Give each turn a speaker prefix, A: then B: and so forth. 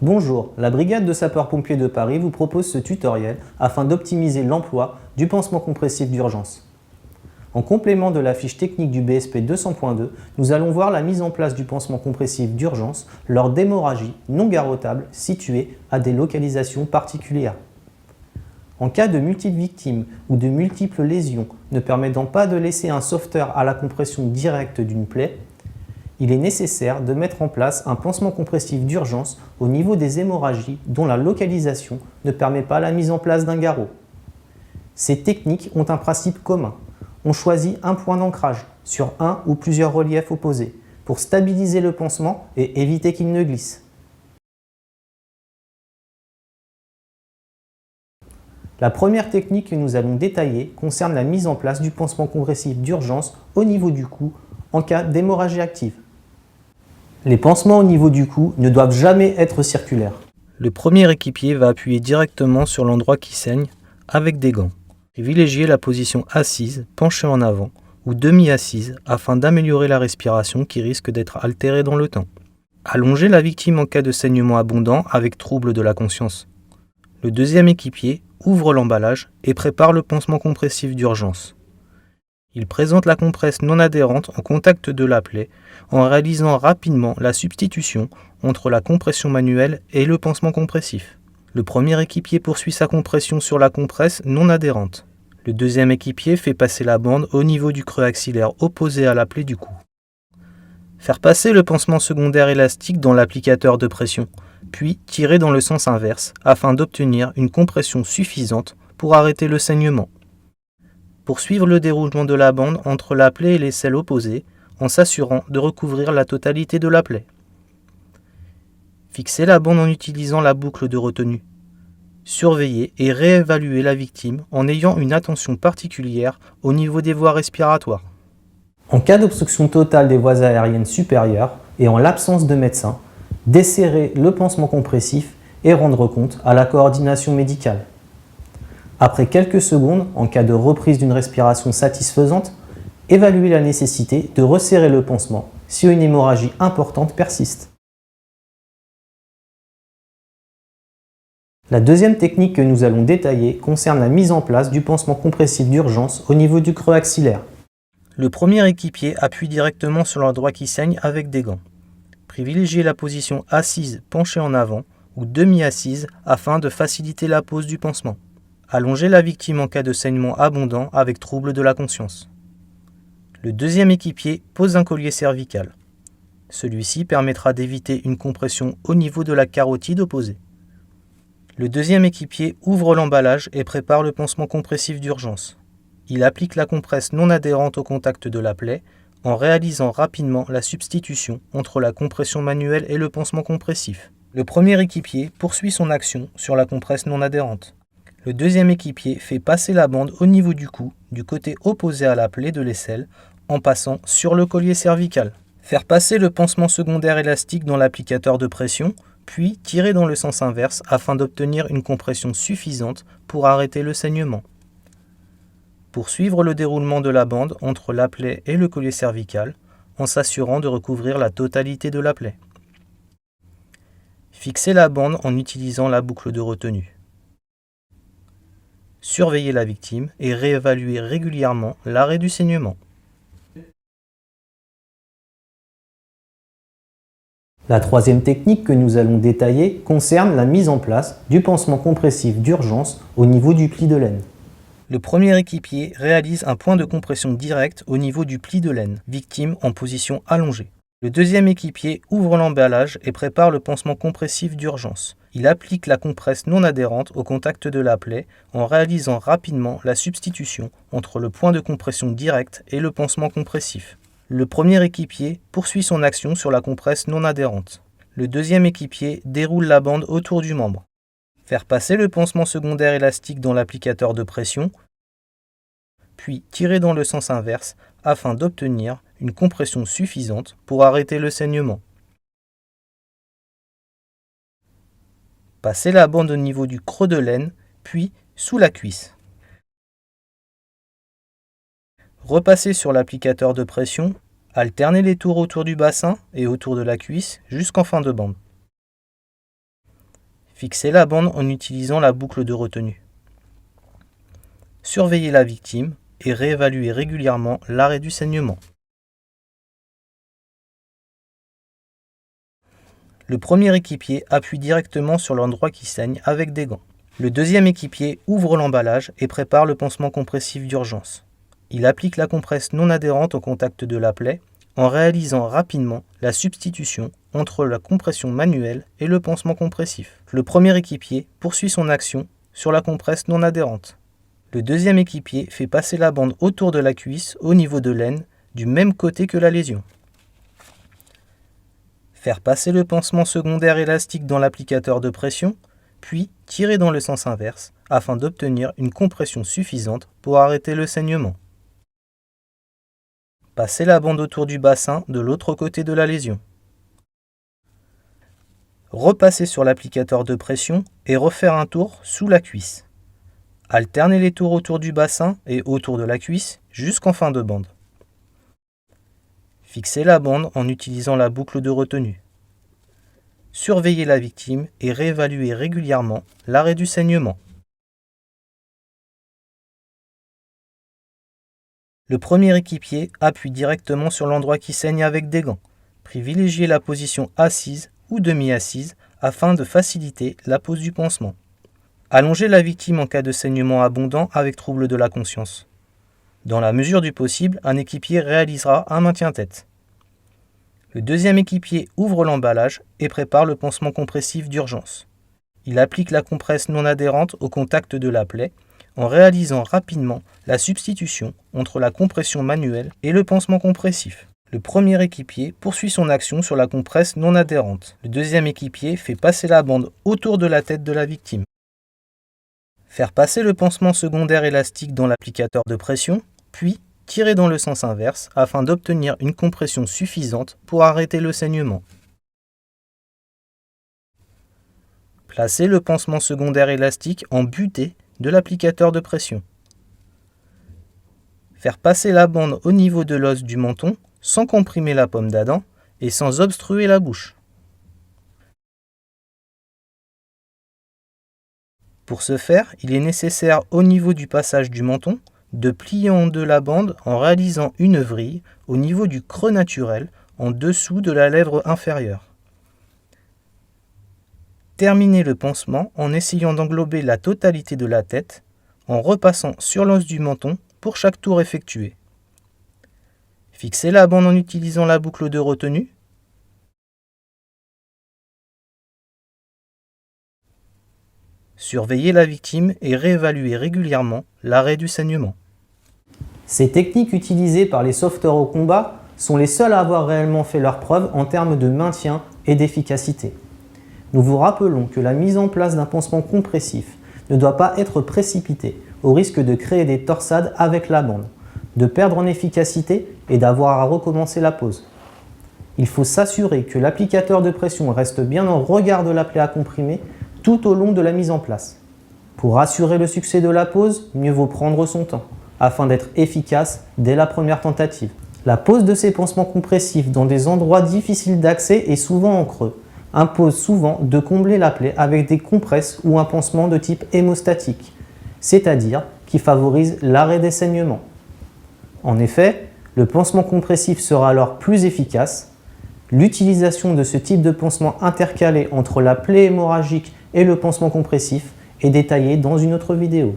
A: Bonjour, la brigade de sapeurs-pompiers de Paris vous propose ce tutoriel afin d'optimiser l'emploi du pansement compressif d'urgence. En complément de la fiche technique du BSP 200.2, nous allons voir la mise en place du pansement compressif d'urgence lors d'hémorragies non garrottables situées à des localisations particulières. En cas de multiples victimes ou de multiples lésions ne permettant pas de laisser un sauveteur à la compression directe d'une plaie, il est nécessaire de mettre en place un pansement compressif d'urgence au niveau des hémorragies dont la localisation ne permet pas la mise en place d'un garrot. Ces techniques ont un principe commun. On choisit un point d'ancrage sur un ou plusieurs reliefs opposés pour stabiliser le pansement et éviter qu'il ne glisse. La première technique que nous allons détailler concerne la mise en place du pansement compressif d'urgence au niveau du cou en cas d'hémorragie active. Les pansements au niveau du cou ne doivent jamais être circulaires.
B: Le premier équipier va appuyer directement sur l'endroit qui saigne avec des gants. Privilégiez la position assise, penchée en avant ou demi-assise afin d'améliorer la respiration qui risque d'être altérée dans le temps. Allongez la victime en cas de saignement abondant avec trouble de la conscience. Le deuxième équipier ouvre l'emballage et prépare le pansement compressif d'urgence. Il présente la compresse non adhérente en contact de la plaie en réalisant rapidement la substitution entre la compression manuelle et le pansement compressif. Le premier équipier poursuit sa compression sur la compresse non adhérente. Le deuxième équipier fait passer la bande au niveau du creux axillaire opposé à la plaie du cou. Faire passer le pansement secondaire élastique dans l'applicateur de pression, puis tirer dans le sens inverse afin d'obtenir une compression suffisante pour arrêter le saignement. Poursuivre le déroulement de la bande entre la plaie et les selles opposées en s'assurant de recouvrir la totalité de la plaie. Fixez la bande en utilisant la boucle de retenue. Surveillez et réévaluez la victime en ayant une attention particulière au niveau des voies respiratoires.
A: En cas d'obstruction totale des voies aériennes supérieures et en l'absence de médecin, desserrez le pansement compressif et rendre compte à la coordination médicale. Après quelques secondes, en cas de reprise d'une respiration satisfaisante, évaluez la nécessité de resserrer le pansement si une hémorragie importante persiste. La deuxième technique que nous allons détailler concerne la mise en place du pansement compressif d'urgence au niveau du creux axillaire.
B: Le premier équipier appuie directement sur l'endroit qui saigne avec des gants. Privilégiez la position assise penchée en avant ou demi-assise afin de faciliter la pose du pansement. Allongez la victime en cas de saignement abondant avec trouble de la conscience. Le deuxième équipier pose un collier cervical. Celui-ci permettra d'éviter une compression au niveau de la carotide opposée. Le deuxième équipier ouvre l'emballage et prépare le pansement compressif d'urgence. Il applique la compresse non adhérente au contact de la plaie en réalisant rapidement la substitution entre la compression manuelle et le pansement compressif. Le premier équipier poursuit son action sur la compresse non adhérente. Le deuxième équipier fait passer la bande au niveau du cou, du côté opposé à la plaie de l'aisselle, en passant sur le collier cervical. Faire passer le pansement secondaire élastique dans l'applicateur de pression, puis tirer dans le sens inverse afin d'obtenir une compression suffisante pour arrêter le saignement. Poursuivre le déroulement de la bande entre la plaie et le collier cervical, en s'assurant de recouvrir la totalité de la plaie. Fixez la bande en utilisant la boucle de retenue. Surveillez la victime et réévaluez régulièrement l'arrêt du saignement.
A: La troisième technique que nous allons détailler concerne la mise en place du pansement compressif d'urgence au niveau du pli de laine.
B: Le premier équipier réalise un point de compression direct au niveau du pli de laine, victime en position allongée. Le deuxième équipier ouvre l'emballage et prépare le pansement compressif d'urgence. Il applique la compresse non adhérente au contact de la plaie en réalisant rapidement la substitution entre le point de compression direct et le pansement compressif. Le premier équipier poursuit son action sur la compresse non adhérente. Le deuxième équipier déroule la bande autour du membre. Faire passer le pansement secondaire élastique dans l'applicateur de pression, puis tirer dans le sens inverse afin d'obtenir une compression suffisante pour arrêter le saignement. Passez la bande au niveau du creux de l'aine, puis sous la cuisse. Repassez sur l'applicateur de pression, alternez les tours autour du bassin et autour de la cuisse jusqu'en fin de bande. Fixez la bande en utilisant la boucle de retenue. Surveillez la victime et réévaluez régulièrement l'arrêt du saignement. Le premier équipier appuie directement sur l'endroit qui saigne avec des gants. Le deuxième équipier ouvre l'emballage et prépare le pansement compressif d'urgence. Il applique la compresse non adhérente au contact de la plaie en réalisant rapidement la substitution entre la compression manuelle et le pansement compressif. Le premier équipier poursuit son action sur la compresse non adhérente. Le deuxième équipier fait passer la bande autour de la cuisse au niveau de l'aine, du même côté que la lésion. Faire passer le pansement secondaire élastique dans l'applicateur de pression, puis tirer dans le sens inverse afin d'obtenir une compression suffisante pour arrêter le saignement. Passez la bande autour du bassin de l'autre côté de la lésion. Repassez sur l'applicateur de pression et refaire un tour sous la cuisse. Alternez les tours autour du bassin et autour de la cuisse jusqu'en fin de bande. Fixez la bande en utilisant la boucle de retenue. Surveillez la victime et réévaluez régulièrement l'arrêt du saignement. Le premier équipier appuie directement sur l'endroit qui saigne avec des gants. Privilégiez la position assise ou demi-assise afin de faciliter la pose du pansement. Allongez la victime en cas de saignement abondant avec trouble de la conscience. Dans la mesure du possible, un équipier réalisera un maintien-tête. Le deuxième équipier ouvre l'emballage et prépare le pansement compressif d'urgence. Il applique la compresse non adhérente au contact de la plaie en réalisant rapidement la substitution entre la compression manuelle et le pansement compressif. Le premier équipier poursuit son action sur la compresse non adhérente. Le deuxième équipier fait passer la bande autour de la tête de la victime. Faire passer le pansement secondaire élastique dans l'applicateur de pression, puis tirer dans le sens inverse afin d'obtenir une compression suffisante pour arrêter le saignement. Placez le pansement secondaire élastique en butée de l'applicateur de pression. Faire passer la bande au niveau de l'os du menton sans comprimer la pomme d'Adam et sans obstruer la bouche. Pour ce faire, il est nécessaire au niveau du passage du menton de plier en deux la bande en réalisant une vrille au niveau du creux naturel en dessous de la lèvre inférieure. Terminez le pansement en essayant d'englober la totalité de la tête en repassant sur l'os du menton pour chaque tour effectué. Fixez la bande en utilisant la boucle de retenue. Surveillez la victime et réévaluez régulièrement l'arrêt du saignement.
A: Ces techniques utilisées par les sauveteurs au combat sont les seules à avoir réellement fait leurs preuves en termes de maintien et d'efficacité. Nous vous rappelons que la mise en place d'un pansement compressif ne doit pas être précipitée au risque de créer des torsades avec la bande, de perdre en efficacité et d'avoir à recommencer la pose. Il faut s'assurer que l'applicateur de pression reste bien en regard de la plaie à comprimer tout au long de la mise en place. Pour assurer le succès de la pose, mieux vaut prendre son temps, afin d'être efficace dès la première tentative. La pose de ces pansements compressifs dans des endroits difficiles d'accès et souvent en creux impose souvent de combler la plaie avec des compresses ou un pansement de type hémostatique, c'est-à-dire qui favorise l'arrêt des saignements. En effet, le pansement compressif sera alors plus efficace. L'utilisation de ce type de pansement intercalé entre la plaie hémorragique et le pansement compressif est détaillée dans une autre vidéo.